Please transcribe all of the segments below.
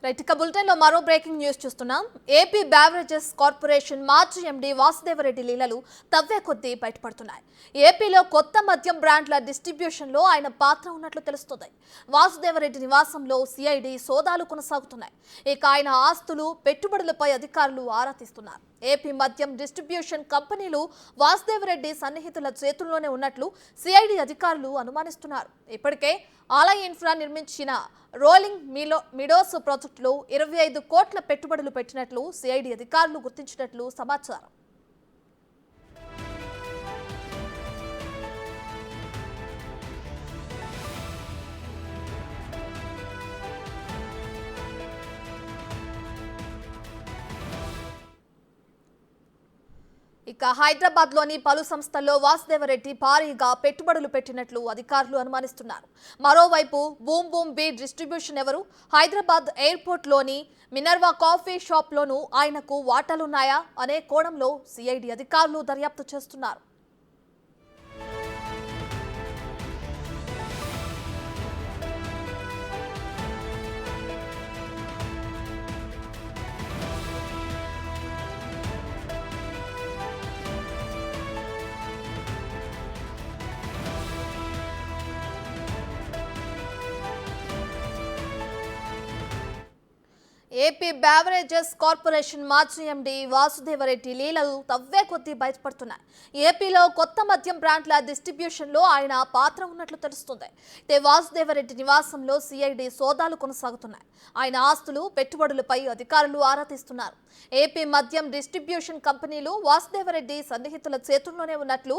Right ఇక బులెటిన్లో మరో బ్రేకింగ్ న్యూస్ చూస్తున్నాం. ఏపీ బ్యావరేజెస్ కార్పొరేషన్ మాజీ ఎండీ వాసుదేవరెడ్డి లీలలు తవ్వే కొద్దీ బయటపడుతున్నాయి. ఏపీలో కొత్త మద్యం బ్రాండ్ల డిస్ట్రిబ్యూషన్లో ఆయన పాత్ర ఉన్నట్లు తెలుస్తుంది. వాసుదేవరెడ్డి నివాసంలో సిఐడి సోదాలు కొనసాగుతున్నాయి. ఇక ఆయన ఆస్తులు, పెట్టుబడులపై అధికారులు ఆరా తీస్తున్నారు. ఏపీ మద్యం డిస్ట్రిబ్యూషన్ కంపెనీలు వాసుదేవరెడ్డి సన్నిహితుల చేతుల్లోనే ఉన్నట్లు సిఐడి అధికారులు అనుమానిస్తున్నారు. ఇప్పటికే ఆలయ ఇన్ఫ్రా నిర్మించిన రోలింగ్ మిడోస్ ప్రాజెక్టులో 25 కోట్ల పెట్టుబడులు పెట్టినట్లు సిఐడి అధికారులు గుర్తించినట్లు సమాచారం. ఇక హైదరాబాద్లోని పలు సంస్థల్లో వాసుదేవరెడ్డి భారీగా పెట్టుబడులు పెట్టినట్లు అధికారులు అనుమానిస్తున్నారు. మరోవైపు బూమ్ బూమ్ బీ డిస్ట్రిబ్యూషన్ ఎవరు, హైదరాబాద్ ఎయిర్పోర్ట్లోని మినర్వా కాఫీ షాప్లోనూ ఆయనకు వాటాలున్నాయా అనే కోణంలో సిఐడి అధికారులు దర్యాప్తు చేస్తున్నారు. ఏపీ బ్యావరేజెస్ కార్పొరేషన్ మాజీ ఎండీ వాసుదేవరెడ్డి లీలలు తవ్వే కొద్దీ బయటపడుతున్నాయి. ఏపీలో కొత్త మద్యం బ్రాండ్ల డిస్ట్రిబ్యూషన్లో ఆయన పాత్ర ఉన్నట్లు తెలుస్తుంది. వాసుదేవరెడ్డి నివాసంలో సిఐడి సోదాలు కొనసాగుతున్నాయి. ఆయన ఆస్తులు, పెట్టుబడులపై అధికారులు ఆరా తీస్తున్నారు. ఏపీ మద్యం డిస్ట్రిబ్యూషన్ కంపెనీలు వాసుదేవరెడ్డి సన్నిహితుల చేతుల్లోనే ఉన్నట్లు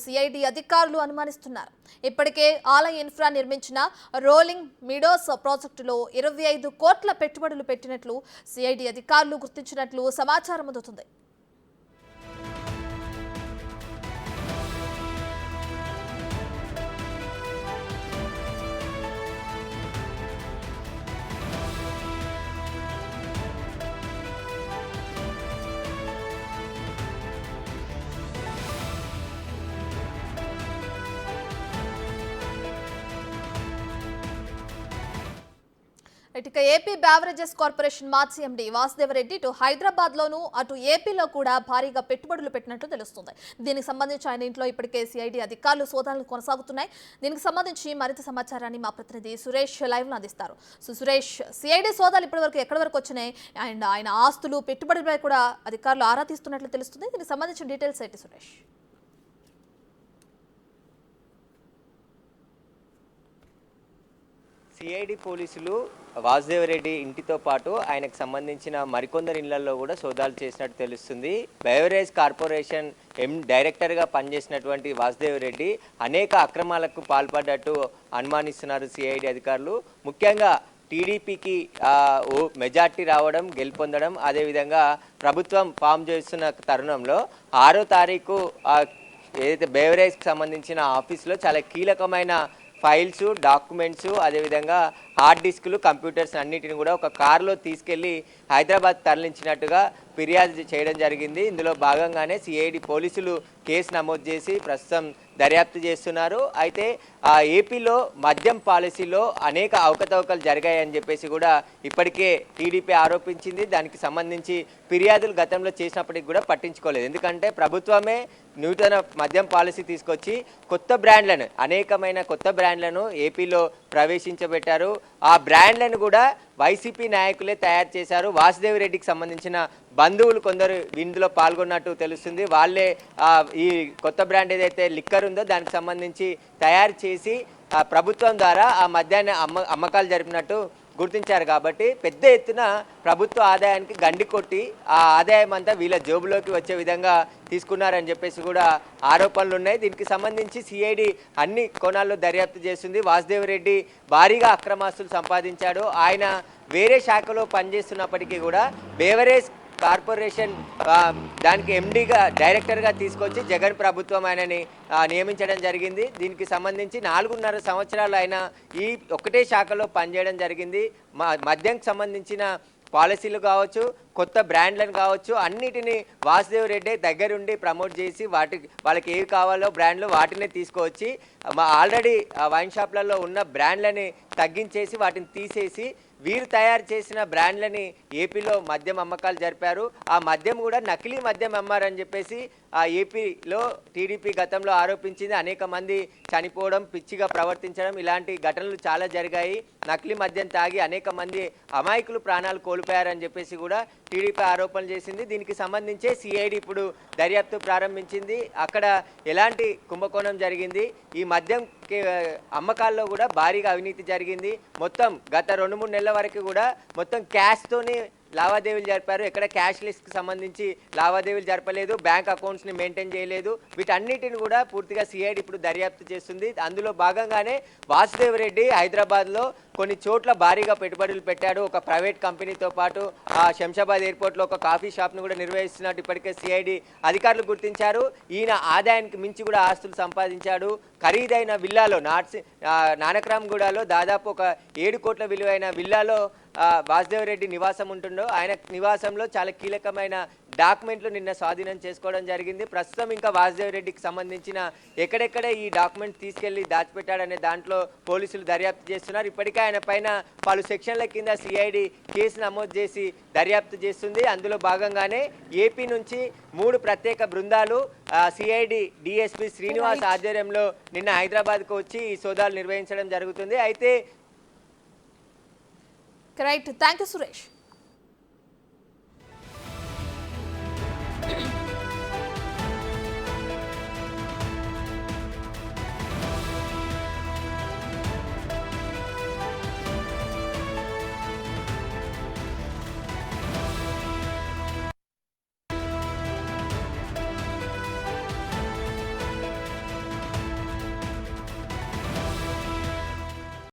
సిఐడి అధికారులు అనుమానిస్తున్నారు. ఇప్పటికే ఆలయ ఇన్ఫ్రా నిర్మించిన రోలింగ్ మిడోస్ ప్రాజెక్టులో 25 కోట్ల పెట్టుబడులు పెట్టినట్లు సిఐడి అధికారులు గుర్తించినట్లు సమాచారం అందుతుంది. ఇక ఏపీ బ్యావరేజెస్ కార్పొరేషన్ మాజీ ఎండీ వాసుదేవరెడ్డి ఇటు హైదరాబాద్లోనూ అటు ఏపీలో కూడా భారీగా పెట్టుబడులు పెట్టినట్లు తెలుస్తుంది. దీనికి సంబంధించి ఆయన ఇంట్లో ఇప్పటికే సిఐడి అధికారులు సోదాలు కొనసాగుతున్నాయి. దీనికి సంబంధించి మరింత సమాచారాన్ని మా ప్రతినిధి సురేష్ లైవ్లో అందిస్తారు. సురేష్, సిఐడి సోదాలు ఇప్పటివరకు ఎక్కడి వరకు వచ్చినాయి అండ్ ఆయన ఆస్తులు, పెట్టుబడులపై కూడా అధికారులు ఆరా తీస్తున్నట్లు తెలుస్తుంది. దీనికి సంబంధించిన డీటెయిల్స్ ఏంటి సురేష్? సిఐడి పోలీసులు వాసుదేవరెడ్డి ఇంటితో పాటు ఆయనకు సంబంధించిన మరికొందరు ఇళ్లలో కూడా సోదాలు చేసినట్టు తెలుస్తుంది. బెవరేజ్ కార్పొరేషన్ డైరెక్టర్గా పనిచేసినటువంటి వాసుదేవరెడ్డి అనేక అక్రమాలకు పాల్పడ్డట్టు అనుమానిస్తున్నారు సిఐడి అధికారులు. ముఖ్యంగా టీడీపీకి మెజార్టీ రావడం, గెలుపొందడం, అదేవిధంగా ప్రభుత్వం ఫామ్ చేస్తున్న తరుణంలో 6వ తారీఖు ఏదైతే బెవరేజ్కి సంబంధించిన ఆఫీస్లో చాలా కీలకమైన ఫైల్స్, డాక్యుమెంట్స్, అదేవిధంగా హార్డ్ డిస్కులు, కంప్యూటర్స్ అన్నిటిని కూడా ఒక కారులో తీసుకెళ్లి హైదరాబాద్ తరలించినట్టుగా ఫిర్యాదు చేయడం జరిగింది. ఇందులో భాగంగానే సిఐడి పోలీసులు కేసు నమోదు చేసి ప్రస్తుతం దర్యాప్తు చేస్తున్నారు. అయితే ఏపీలో మద్యం పాలసీలో అనేక అవకతవకలు జరిగాయని చెప్పేసి కూడా ఇప్పటికే టీడీపీ ఆరోపించింది. దానికి సంబంధించి ఫిర్యాదులు గతంలో చేసినప్పటికీ కూడా పట్టించుకోలేదు. ఎందుకంటే ప్రభుత్వమే నూతన మద్యం పాలసీ తీసుకొచ్చి కొత్త బ్రాండ్లను, అనేకమైన కొత్త బ్రాండ్లను ఏపీలో ప్రవేశించబెట్టారు. ఆ బ్రాండ్లను కూడా వైసీపీ నాయకులే తయారు చేశారు. వాసుదేవరెడ్డికి సంబంధించిన బంధువులు కొందరు ఇందులో పాల్గొన్నట్టు తెలుస్తుంది. వాళ్ళే ఈ కొత్త బ్రాండ్ ఏదైతే లిక్కర్ ఉందో దానికి సంబంధించి తయారు చేసి ప్రభుత్వం ద్వారా ఆ మద్యాన్ని అమ్మకాలు జరిపినట్టు గుర్తించారు. కాబట్టి పెద్ద ఎత్తున ప్రభుత్వ ఆదాయానికి గండి కొట్టి ఆ ఆదాయం అంతా వీళ్ళ జోబులోకి వచ్చే విధంగా తీసుకున్నారని చెప్పేసి కూడా ఆరోపణలు ఉన్నాయి. దీనికి సంబంధించి సిఐడి అన్ని కోణాల్లో దర్యాప్తు చేస్తుంది. వాసుదేవరెడ్డి భారీగా అక్రమాస్తులు సంపాదించాడు. ఆయన వేరే శాఖలో పనిచేస్తున్నప్పటికీ కూడా బెవరేజ్ కార్పొరేషన్ దానికి ఎండీగా, డైరెక్టర్గా తీసుకొచ్చి జగన్ ప్రభుత్వం ఆయనని నియమించడం జరిగింది. దీనికి సంబంధించి 4.5 సంవత్సరాలు ఆయన ఈ ఒకటే శాఖలో పనిచేయడం జరిగింది. మద్యంకి సంబంధించిన పాలసీలు కావచ్చు, కొత్త బ్రాండ్లను కావచ్చు, అన్నిటినీ వాసుదేవరెడ్డి దగ్గరుండి ప్రమోట్ చేసి వాళ్ళకి ఏవి కావాలో బ్రాండ్లు వాటినే తీసుకువచ్చి ఆల్రెడీ వైన్ షాప్లలో ఉన్న బ్రాండ్లని తగ్గించేసి వాటిని తీసేసి వీరు తయారు చేసిన బ్రాండ్లని ఏపీలో మద్యం అమ్మకాలు జరిపారు. ఆ మద్యం కూడా నకిలీ మద్యం అమ్మారని చెప్పేసి ఆ ఏపీలో టీడీపీ గతంలో ఆరోపించింది. అనేక మంది చనిపోవడం, పిచ్చిగా ప్రవర్తించడం ఇలాంటి ఘటనలు చాలా జరిగాయి. నకిలీ మద్యం తాగి అనేక మంది అమాయకులు ప్రాణాలు కోల్పోయారని చెప్పేసి కూడా టీడీపీ ఆరోపణలు చేసింది. దీనికి సంబంధించే సిఐడి ఇప్పుడు దర్యాప్తు ప్రారంభించింది. అక్కడ ఎలాంటి కుంభకోణం జరిగింది, ఈ మద్యం అమ్మకాల్లో కూడా భారీగా అవినీతి జరిగింది. మొత్తం గత 2-3 నెలల వరకు కూడా మొత్తం క్యాష్తోనే లావాదేవీలు జరిపారు. ఎక్కడ క్యాష్ లిస్ట్కి సంబంధించి లావాదేవీలు జరపలేదు, బ్యాంక్ అకౌంట్స్ని మెయింటైన్ చేయలేదు. వీటన్నిటిని కూడా పూర్తిగా సిఐడి ఇప్పుడు దర్యాప్తు చేస్తుంది. అందులో భాగంగానే వాసుదేవ్ రెడ్డి హైదరాబాద్లో కొన్ని చోట్ల భారీగా పెట్టుబడులు పెట్టాడు. ఒక ప్రైవేట్ కంపెనీతో పాటు శంషాబాద్ ఎయిర్పోర్ట్లో ఒక కాఫీ షాప్ను కూడా నిర్వహిస్తున్నట్టు ఇప్పటికే సిఐడి అధికారులు గుర్తించారు. ఈయన ఆదాయానికి మించి కూడా ఆస్తులు సంపాదించాడు. ఖరీదైన విల్లాలో నానక్రామ్గూడలో దాదాపు ఒక 7 కోట్ల విలువైన విల్లాలో వాసుదేవ్ రెడ్డి నివాసం ఉంటుండో ఆయన నివాసంలో చాలా కీలకమైన డాక్యుమెంట్లు నిన్న స్వాధీనం చేసుకోవడం జరిగింది. ప్రస్తుతం ఇంకా వాసుదేవ్ రెడ్డికి సంబంధించిన ఎక్కడెక్కడ ఈ డాక్యుమెంట్ తీసుకెళ్లి దాచిపెట్టాడనే దాంట్లో పోలీసులు దర్యాప్తు చేస్తున్నారు. ఇప్పటికే ఆయన పైన పలు సెక్షన్ల కింద సిఐడి కేసు నమోదు చేసి దర్యాప్తు చేస్తుంది. అందులో భాగంగానే ఏపీ నుంచి 3 ప్రత్యేక బృందాలు సిఐడి డిఎస్పీ శ్రీనివాస్ ఆధ్వర్యంలో నిన్న హైదరాబాద్కు వచ్చి ఈ సోదాలు నిర్వహించడం జరుగుతుంది. అయితే రైట్, థ్యాంక్ యూ సురేష్.